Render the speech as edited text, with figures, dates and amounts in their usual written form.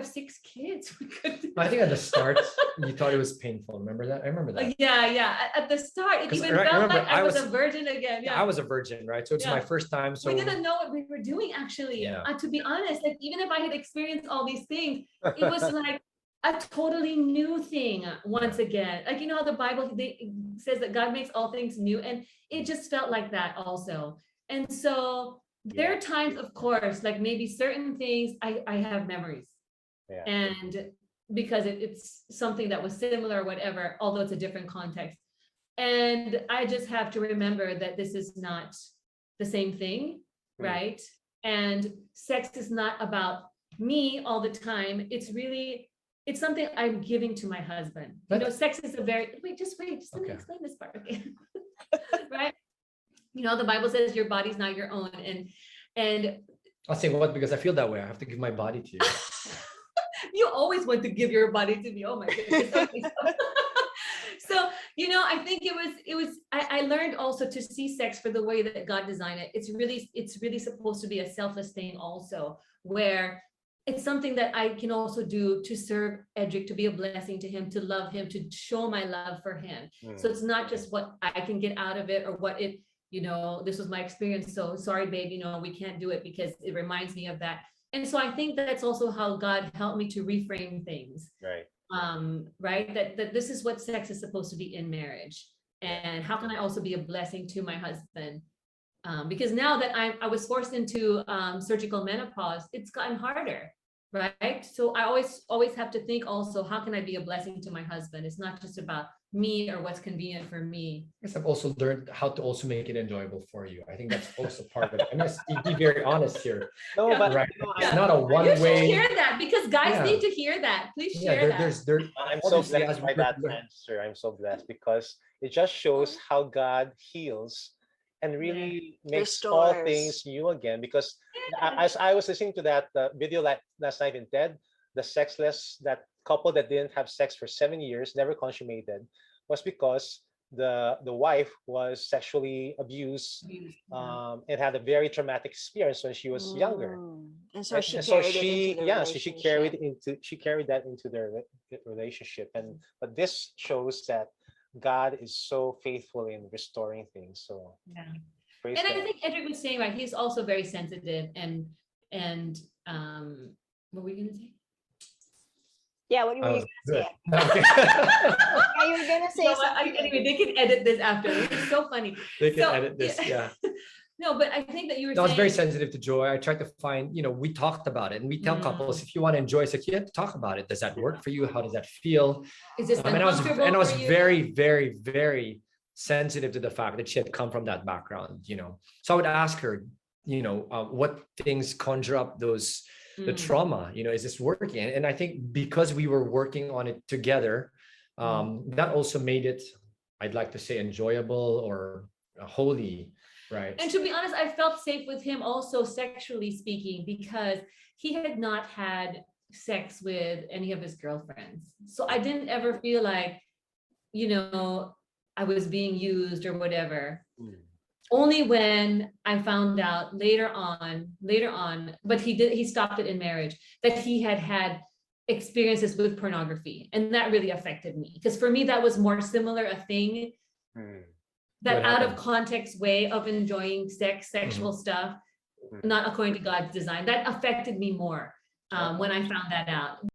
have 6 kids. We couldn't. I think at the start you thought it was painful. Remember that? I remember that. Yeah. At the start, it 'Cause even I felt remember like I I was was- a virgin again. Yeah, I was a virgin, right? So it's Yeah. my first time. So We didn't know what we were doing, actually. Yeah. To be honest, like even if I had experienced all these things, it was like a totally new thing once again. Like, you know how the Bible says that God makes all things new, and it just felt like that also. And so there are times, of course, like maybe certain things I have memories. Yeah. And because it's something that was similar or whatever, although it's a different context. And I just have to remember that this is not the same thing, right? And sex is not about me all the time. It's something I'm giving to my husband. You know, sex is a very, just let me Okay. explain this part, okay? Right? You know, the Bible says your body's not your own. And I'll say what, because I feel that way. I have to give my body to you. you always want to give your body to me. Oh my goodness. Okay, so, you know, I think I learned also to see sex for the way that God designed it. It's really supposed to be a selfless thing also, where it's something that I can also do to serve Edric, to be a blessing to him, to love him, to show my love for him. So it's not just what I can get out of it or what it, you know, this was my experience. So sorry, babe, you know, we can't do it because it reminds me of that. And so I think that's also how God helped me to reframe things. Right. Right. That this is what sex is supposed to be in marriage. And how can I also be a blessing to my husband? Because now that I was forced into surgical menopause, it's gotten harder, right? So I always have to think also, how can I be a blessing to my husband? It's not just about me or what's convenient for me. I guess I've also learned how to also make it enjoyable for you. I think that's also part of it. I'm just be very honest here. No, Yeah. but Right. you know, It's not a You one should way. hear that, because guys Yeah. need to hear that. Please Yeah, share that. I'm so obviously, blessed as by we're- that answer. I'm so blessed because it just shows how God heals and really makes all Restores. things new again. Because as I was listening to that video last night in TED, the sexless, that couple that didn't have sex for 7 years, never consummated, was because the wife was sexually abused and had a very traumatic experience when she was younger. And so she So carried it into the yeah, so relationship. she carried that into their relationship. And but this shows that God is so faithful in restoring things. So Yeah. praise And I God. think Edric was saying, right, he's also very sensitive and what were you gonna say? Yeah, what were I you was gonna say? good. Okay. Yeah, you were gonna say No, something. anyway, they can edit this after. It's so funny. They can So, edit this. Yeah. No, but I think that you were No, I was very saying, sensitive to joy. I tried to find, you know, we talked about it and we tell couples, if you want to enjoy sex, you have to talk about it. Does that work for you? How does that feel? is this And I was uncomfortable for you? very, very, very sensitive to the fact that she had come from that background, you know. So I would ask her, you know, what things conjure up the trauma, you know, is this working? And I think because we were working on it together, that also made it, I'd like to say, enjoyable or holy, right? And to be honest, I felt safe with him also sexually speaking, because he had not had sex with any of his girlfriends. So I didn't ever feel like, you know, I was being used or whatever. Only when I found out later on, but he stopped it in marriage, that he had experiences with pornography. And that really affected me. Because for me, that was more similar a thing, that What out of happened? context way of enjoying sexual stuff, not according to God's design. That affected me more when I found that out.